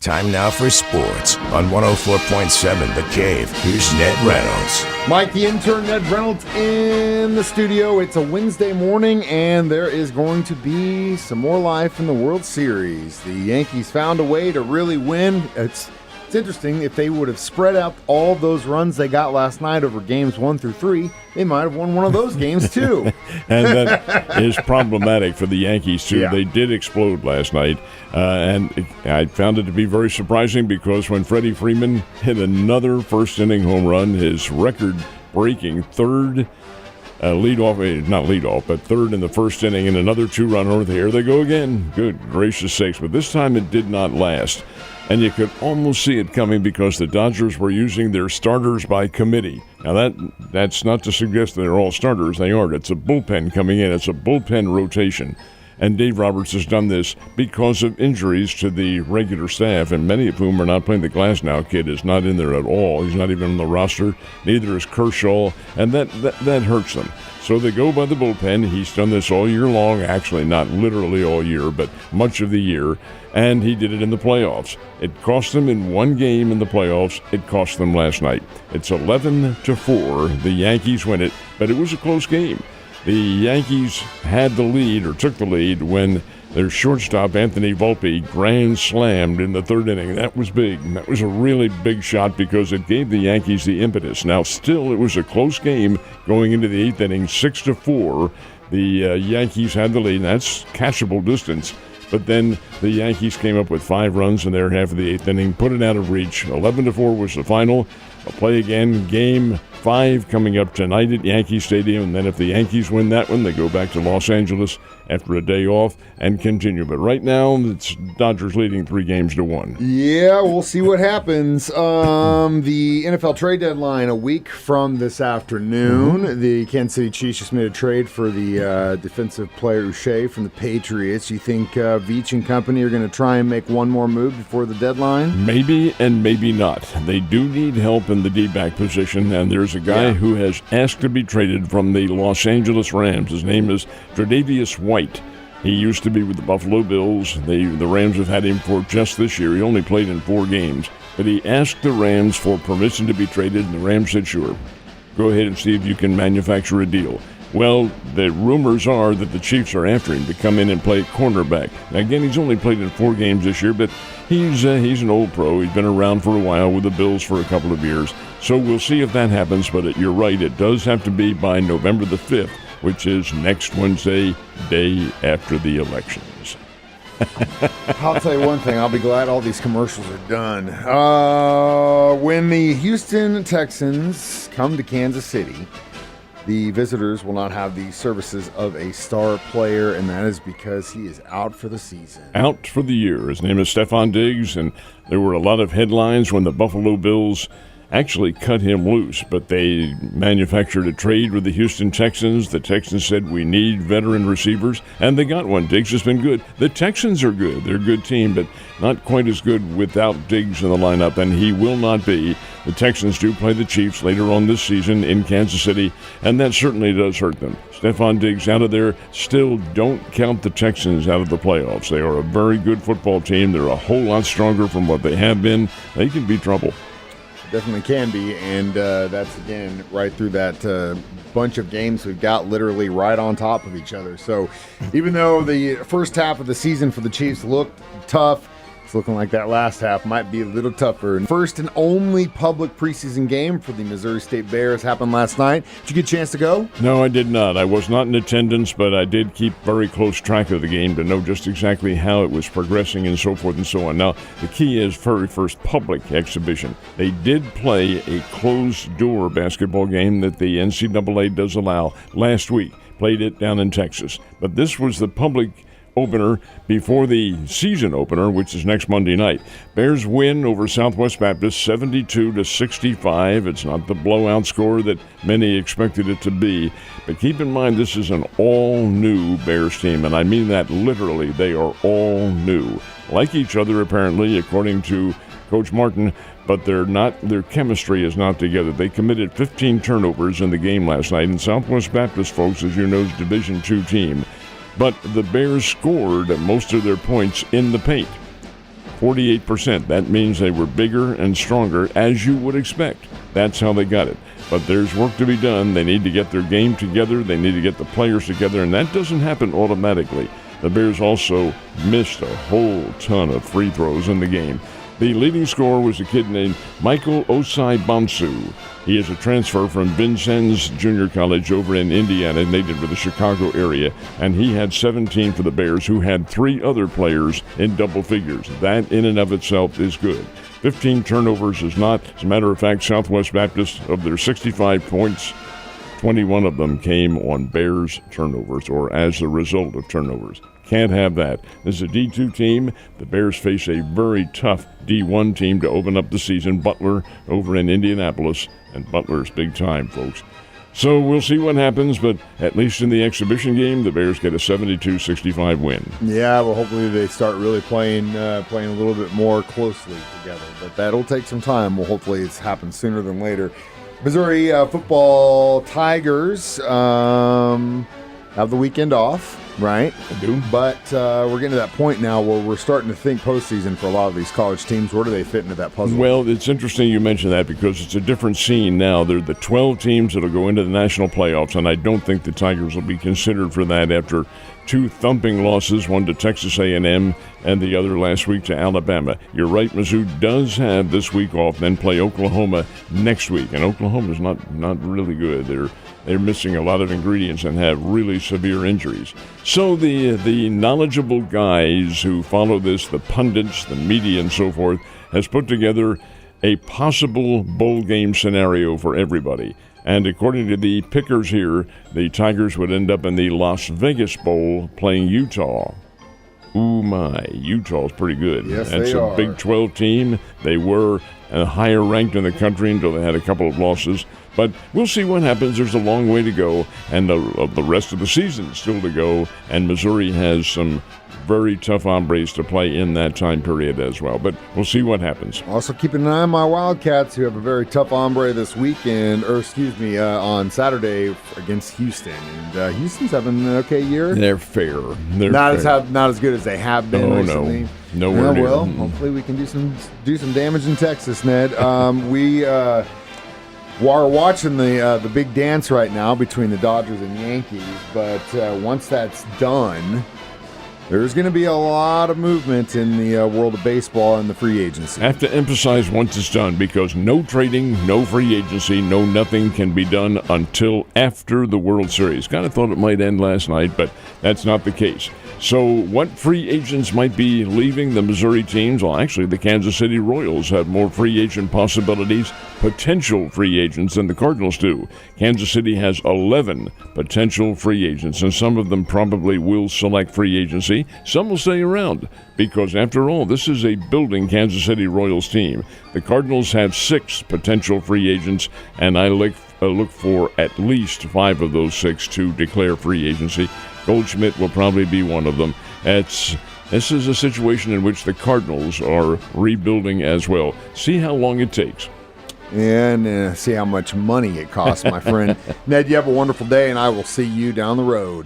Time now for sports on 104.7 The Cave. Here's Ned Reynolds. Mike, the intern, Ned Reynolds in the studio. It's a Wednesday morning, and there is going to be some more life in the World Series. The Yankees found a way to really win. It's interesting. If they would have spread out all those runs they got last night over games 1 through 3, they might have won one of those games too. And that is problematic for the Yankees too. Yeah. They did explode last night, I found it to be very surprising because when Freddie Freeman hit another first-inning home run, his record-breaking third third in the first inning, and another two-run homer. Here they go again. Good gracious sakes! But this time it did not last. And you could almost see it coming because the Dodgers were using their starters by committee. Now, that's not to suggest they're all starters. They aren't. It's a bullpen coming in. It's a bullpen rotation. And Dave Roberts has done this because of injuries to the regular staff, and many of whom are not playing. The Glasnow kid is not in there at all. He's not even on the roster. Neither is Kershaw, and that hurts them. So they go by the bullpen. He's done this all year long. Actually, not literally all year, but much of the year. And he did it in the playoffs. It cost them in one game in the playoffs. It cost them last night. It's 11-4. The Yankees win it, but it was a close game. The Yankees had the lead, or took the lead, when their shortstop, Anthony Volpe, grand slammed in the third inning. That was big. That was a really big shot because it gave the Yankees the impetus. Now, still, it was a close game going into the eighth inning, 6-4. The Yankees had the lead, and that's catchable distance. But then the Yankees came up with 5 runs in their half of the eighth inning, put it out of reach. 11-4 was the final. I'll play again, Game 5 coming up tonight at Yankee Stadium, and then if the Yankees win that one, they go back to Los Angeles after a day off and continue. But right now, it's Dodgers leading 3-1. Yeah, we'll see what happens. The NFL trade deadline a week from this afternoon. Mm-hmm. The Kansas City Chiefs just made a trade for the defensive player Uche from the Patriots. You think Veach and company are going to try and make one more move before the deadline? Maybe and maybe not. They do need help in the D-back position, and there's a guy who has asked to be traded from the Los Angeles Rams. His name is Tre'Davious White. He used to be with the Buffalo Bills. The Rams have had him for just this year. He only played in 4 games. But he asked the Rams for permission to be traded, and the Rams said, sure. Go ahead and see if you can manufacture a deal. Well, the rumors are that the Chiefs are after him to come in and play cornerback. Now, again, he's only played in 4 games this year, but he's an old pro. He's been around for a while with the Bills for a couple of years. So we'll see if that happens, but you're right. It does have to be by November the 5th, which is next Wednesday, day after the elections. I'll tell you one thing. I'll be glad all these commercials are done. When the Houston Texans come to Kansas City, the visitors will not have the services of a star player, and that is because he is out for the season. Out for the year. His name is Stephon Diggs, and there were a lot of headlines when the Buffalo Bills actually cut him loose, but they manufactured a trade with the Houston Texans. The Texans said, we need veteran receivers, and they got one. Diggs has been good. The Texans are good. They're a good team, but not quite as good without Diggs in the lineup, and he will not be. The Texans do play the Chiefs later on this season in Kansas City, and that certainly does hurt them. Stephon Diggs out of there. Still don't count the Texans out of the playoffs. They are a very good football team. They're a whole lot stronger from what they have been. They can be trouble. Definitely can be, and that's, again, right through that bunch of games we've got literally right on top of each other. So even though the first half of the season for the Chiefs looked tough, it's looking like that last half might be a little tougher. First and only public preseason game for the Missouri State Bears happened last night. Did you get a chance to go? No, I did not. I was not in attendance, but I did keep very close track of the game to know just exactly how it was progressing and so forth and so on. Now, the key is very first public exhibition. They did play a closed-door basketball game that the NCAA does allow last week. Played it down in Texas. But this was the public opener before the season opener, which is next Monday night. Bears win over Southwest Baptist 72-65. It's not the blowout score that many expected it to be, but keep in mind this is an all-new Bears team, and I mean that literally. They are all new, like each other apparently, according to Coach Martin, but their chemistry is not together. They committed 15 turnovers in the game last night, and Southwest Baptist, folks, as you know, is a Division II team. But the Bears scored most of their points in the paint. 48%. That means they were bigger and stronger, as you would expect. That's how they got it. But there's work to be done. They need to get their game together. They need to get the players together, and that doesn't happen automatically. The Bears also missed a whole ton of free throws in the game. The leading scorer was a kid named Michael Osai Bonsu. He is a transfer from Vincennes Junior College over in Indiana, native to the Chicago area, and he had 17 for the Bears, who had 3 other players in double figures. That in and of itself is good. 15 turnovers is not. As a matter of fact, Southwest Baptist, of their 65 points, 21 of them came on Bears turnovers or as a result of turnovers. Can't have that. This is a D2 team. The Bears face a very tough D1 team to open up the season. Butler over in Indianapolis, and Butler's big time, folks. So we'll see what happens, but at least in the exhibition game, the Bears get a 72-65 win. Yeah, well, hopefully they start really playing a little bit more closely together. But that'll take some time. Well, hopefully it's happened sooner than later. Missouri football Tigers have the weekend off, right? I do. But we're getting to that point now where we're starting to think postseason for a lot of these college teams. Where do they fit into that puzzle? Well, it's interesting you mention that because it's a different scene now. They're the 12 teams that will go into the national playoffs, and I don't think the Tigers will be considered for that after 2 thumping losses, one to Texas A&M and the other last week to Alabama. You're right, Mizzou does have this week off, then play Oklahoma next week, and Oklahoma's not really good. They're missing a lot of ingredients and have really severe injuries. So the knowledgeable guys who follow this, the pundits, the media, and so forth, has put together a possible bowl game scenario for everybody. And according to the pickers here, the Tigers would end up in the Las Vegas Bowl playing Utah. Ooh, my. Utah's pretty good. Yes, That's they a are. Big 12 team. They were higher ranked in the country until they had a couple of losses. But we'll see what happens. There's a long way to go, and the rest of the season still to go. And Missouri has some very tough hombres to play in that time period as well. But we'll see what happens. Also keeping an eye on my Wildcats, who have a very tough hombre this weekend, on Saturday against Houston. And Houston's having an okay year. They're fair. Not as good as they have been recently. No. Nowhere near. Well, hopefully we can do some damage in Texas, Ned. We are watching the big dance right now between the Dodgers and Yankees. But once that's done, there's going to be a lot of movement in the world of baseball and the free agency. I have to emphasize once it's done, because no trading, no free agency, no nothing can be done until after the World Series. Kind of thought it might end last night, but that's not the case. So what free agents might be leaving the Missouri teams? Well, actually, the Kansas City Royals have more free agent possibilities, potential free agents, than the Cardinals do. Kansas City has 11 potential free agents, and some of them probably will select free agency. Some will stay around, because after all, this is a building Kansas City Royals team. The Cardinals have 6 potential free agents, and I look for at least 5 of those 6 to declare free agency. Goldschmidt will probably be one of them. This is a situation in which the Cardinals are rebuilding as well. See how long it takes. And see how much money it costs, my friend. Ned, you have a wonderful day, and I will see you down the road.